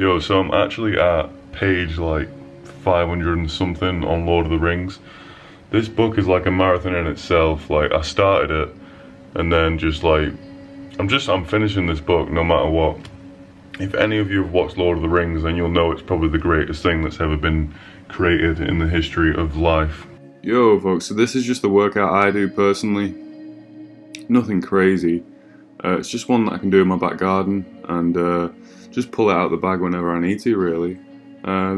Yo, so I'm actually at page like 500 and something on Lord of the Rings. This book is like a marathon in itself. Like, I started it and then just like, I'm finishing this book no matter what. If any of you have watched Lord of the Rings, then you'll know it's probably the greatest thing that's ever been created in the history of life. Yo folks, so this is just the workout I do personally. Nothing crazy. It's just one that I can do in my back garden and just pull it out of the bag whenever I need to, really.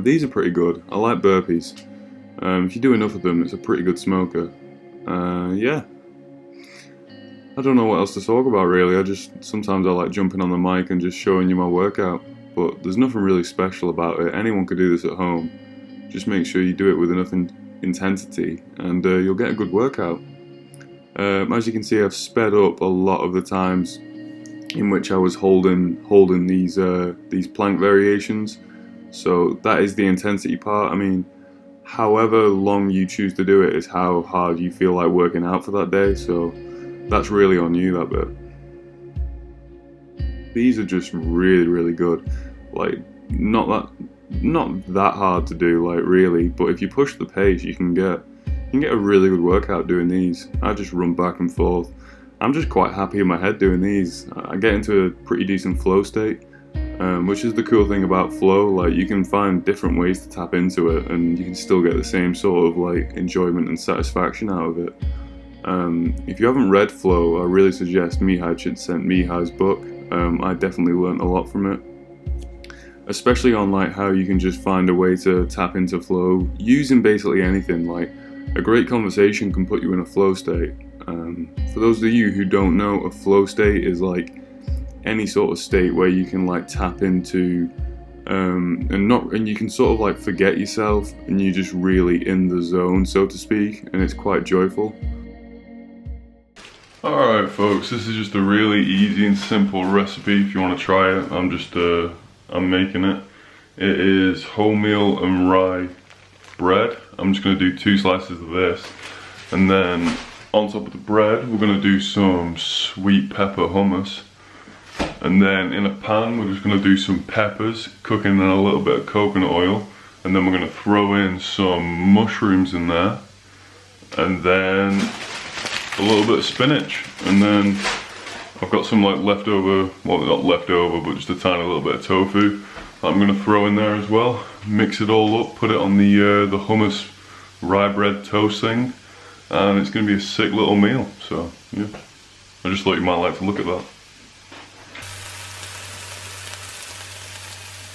These are pretty good. I like burpees. If you do enough of them, it's a pretty good smoker. Yeah. I don't know what else to talk about, really. Sometimes I like jumping on the mic and just showing you my workout. But there's nothing really special about it. Anyone could do this at home. Just make sure you do it with enough intensity and you'll get a good workout. As you can see, I've sped up a lot of the times in which I was holding these plank variations. So that is the intensity part. I mean, however long you choose to do it is how hard you feel like working out for that day. So that's really on you, that bit. These are just really, really good. Like, not that hard to do, like, really. But if you push the pace, you can get a really good workout doing these. I just run back and forth. I'm just quite happy in my head doing these. I get into a pretty decent flow state, which is the cool thing about flow. Like, you can find different ways to tap into it, and you can still get the same sort of like enjoyment and satisfaction out of it. If you haven't read Flow, I really suggest Mihai Csikszentmihalyi's book. I definitely learned a lot from it, especially on like how you can just find a way to tap into flow using basically anything. Like, a great conversation can put you in a flow state. For those of you who don't know, a flow state is like any sort of state where you can like tap into and you can sort of like forget yourself and you're just really in the zone, so to speak, and it's quite joyful. Alright folks, this is just a really easy and simple recipe if you want to try it. I'm making it. It is wholemeal and rye bread. I'm just going to do 2 slices of this, and then on top of the bread we're going to do some sweet pepper hummus, and then in a pan we're just going to do some peppers, cooking in a little bit of coconut oil, and then we're going to throw in some mushrooms in there, and then a little bit of spinach, and then I've got some like leftover, well, not leftover, but just a tiny little bit of tofu that I'm going to throw in there as well. Mix it all up, put it on the hummus rye bread toast thing, and it's going to be a sick little meal. So yeah, I just thought you might like to look at that.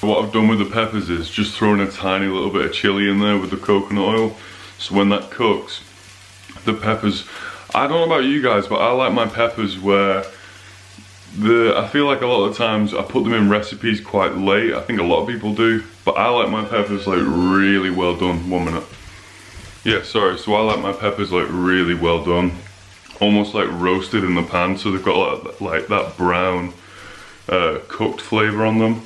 What I've done with the peppers is just throwing a tiny little bit of chili in there with the coconut oil, so when that cooks, the peppers, I don't know about you guys, but I like my peppers where I feel like a lot of times I put them in recipes quite late. I think a lot of people do, but I like my peppers like really well done. 1 minute. Yeah, sorry. So I like my peppers like really well done, almost like roasted in the pan. So they've got like that brown cooked flavor on them.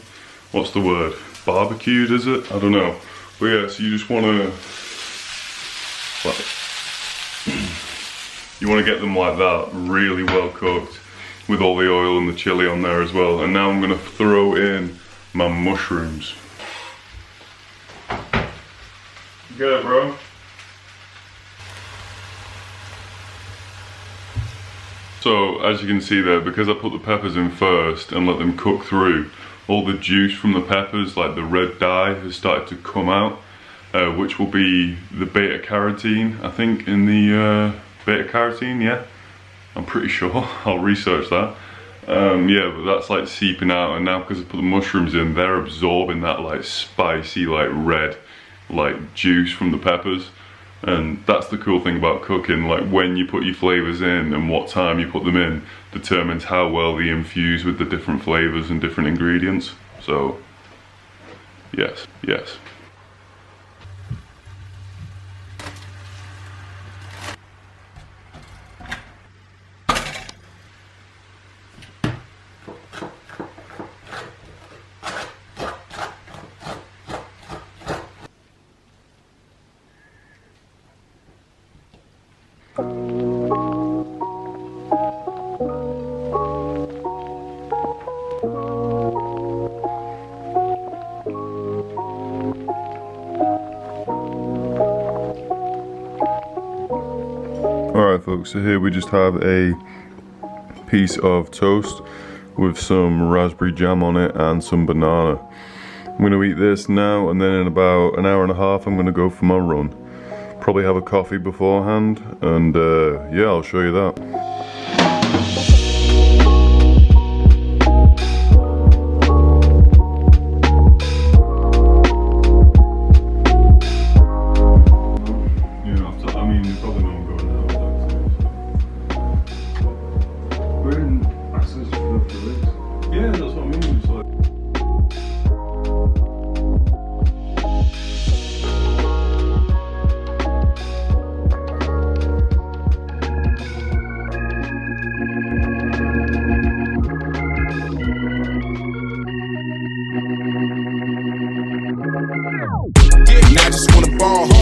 What's the word? Barbecued, is it? I don't know. But yeah, so you just want to like, you want to get them like that, really well cooked, with all the oil and the chili on there as well. And now I'm going to throw in my mushrooms. You get it, bro? So as you can see there, because I put the peppers in first and let them cook through, all the juice from the peppers, like the red dye, has started to come out, which will be the beta carotene, I think, in the beta carotene, yeah, I'm pretty sure. I'll research that. Yeah, but that's like seeping out, and now because I put the mushrooms in, they're absorbing that like spicy, like red, like juice from the peppers. And that's the cool thing about cooking, like when you put your flavors in and what time you put them in determines how well they infuse with the different flavors and different ingredients. So yes, yes. folks, so here we just have a piece of toast with some raspberry jam on it and some banana. I'm going to eat this now, and then in about an hour and a half I'm going to go for my run. Probably have a coffee beforehand, and yeah, I'll show you that.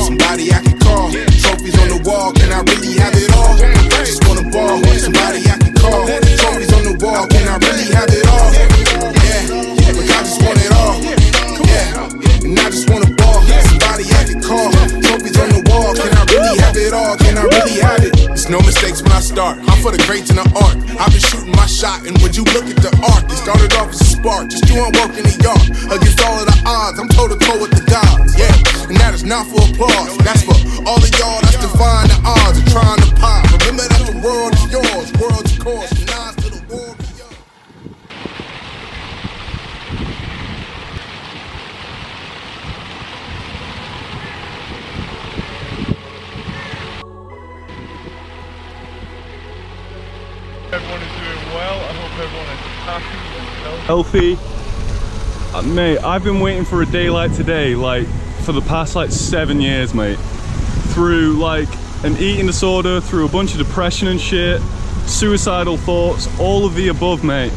Somebody I can call. Trophies on the wall, can I really have it all? Just wanna ball. Somebody I can call. Trophies on the wall, can I really have it all? Yeah, look, I just want it all. Yeah, and I just wanna ball. Somebody I can call. Trophies on the wall, can I really have it all? Can I really have it? There's no mistakes when I start. I'm for the greats and the art. I've been shooting my shot, and would you look at the art? It started off as a spark, just doing work in the yard. Against all of the odds, I'm toe to toe with the gods. Yeah, and that is not for applause. That's for all of y'all that's defying the odds and trying to pop. Remember that the world is yours, world's course, from nines to the war beyond. Everyone is doing well. I hope everyone is happy and healthy. Mate, I've been waiting for a day like today, like for the past like 7 years, mate. Through like an eating disorder, through a bunch of depression and shit, suicidal thoughts, all of the above, mate.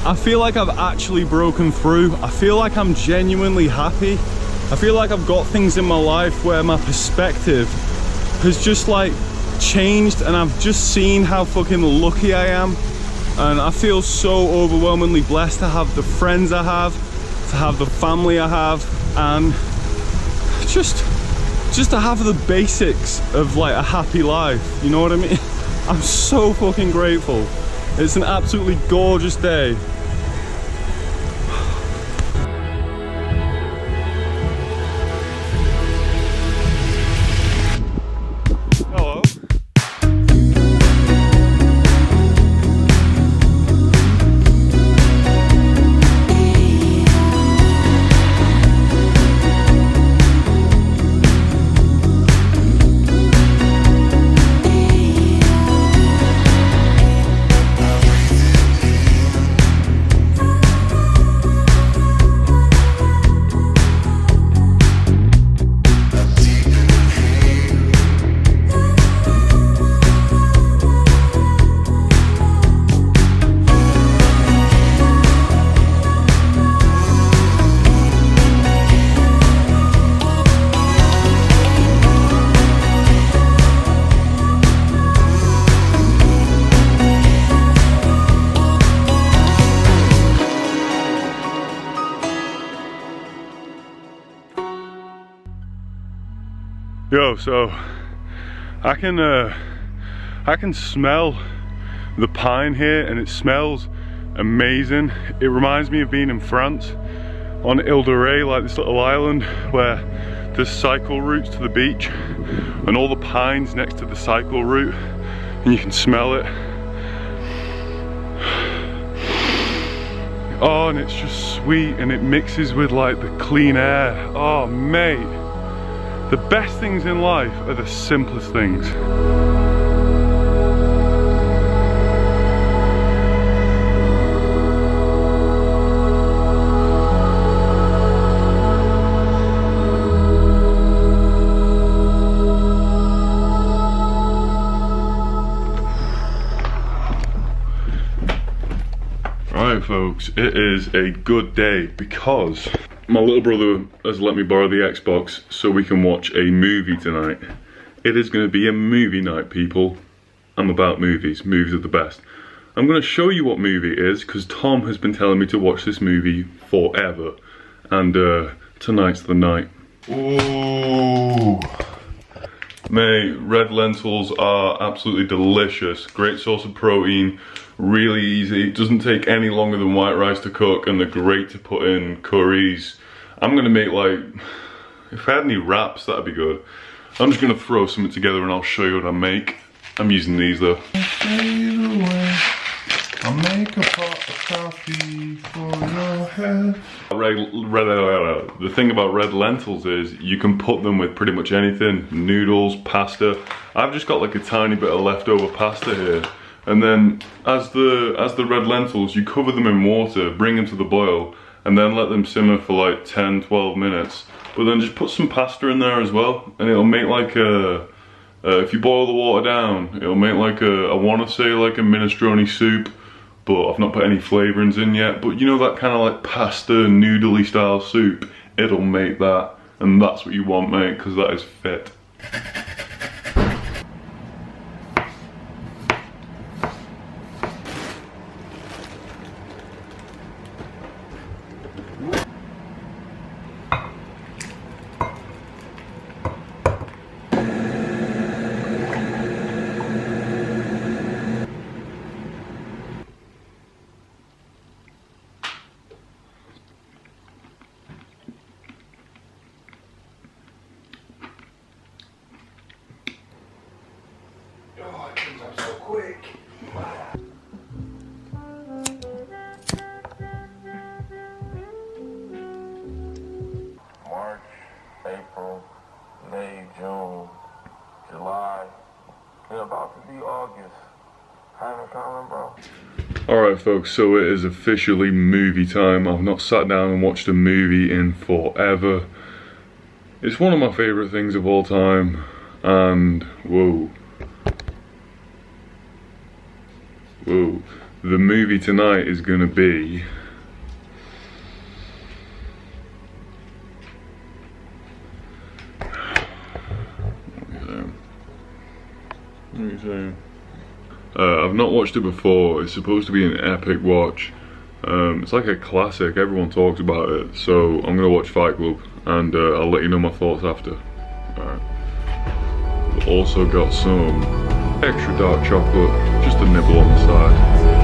I feel like I've actually broken through. I feel like I'm genuinely happy. I feel like I've got things in my life where my perspective has just like changed, and I've just seen how fucking lucky I am. And I feel so overwhelmingly blessed to have the friends I have, to have the family I have, and just to have the basics of like a happy life, you know what I mean? I'm so fucking grateful. It's an absolutely gorgeous day. Yo, so I can smell the pine here, and it smells amazing. It reminds me of being in France on Ile de Ré, like this little island where there's cycle routes to the beach and all the pines next to the cycle route, and you can smell it. Oh, and it's just sweet, and it mixes with like the clean air. Oh mate, the best things in life are the simplest things. Right folks, it is a good day because my little brother has let me borrow the Xbox so we can watch a movie tonight. It is going to be a movie night, people. I'm about movies. Movies are the best. I'm going to show you what movie it is because Tom has been telling me to watch this movie forever. And tonight's the night. Ooh, Mate, red lentils are absolutely delicious. Great source of protein, really easy. It doesn't take any longer than white rice to cook, and they're great to put in curries. I'm gonna make like, if I had any wraps, that'd be good. I'm just gonna throw something together and I'll show you what I make. I'm using these though. I'll make a pot of coffee for your head. The thing about red lentils is you can put them with pretty much anything. Noodles, pasta. I've just got like a tiny bit of leftover pasta here. And then as the red lentils, you cover them in water, bring them to the boil, and then let them simmer for like 10-12 minutes. But then just put some pasta in there as well, and it'll make like a, if you boil the water down, it'll make like a, I want to say like a minestrone soup, but I've not put any flavorings in yet. But you know that kind of like pasta, noodly style soup, it'll make that, and that's what you want, mate, because that is fit. Oh, it comes up so quick. March, April, May, June, July. It's about to be August. Haven't coming, bro. Alright folks, so it is officially movie time. I've not sat down and watched a movie in forever. It's one of my favourite things of all time, and whoa. Whoa. The movie tonight is gonna be I've not watched it before. It's supposed to be an epic watch. It's like a classic, everyone talks about it. So I'm gonna watch Fight Club, and I'll let you know my thoughts after. Alright. We've also got some extra dark chocolate, just a nibble on the side.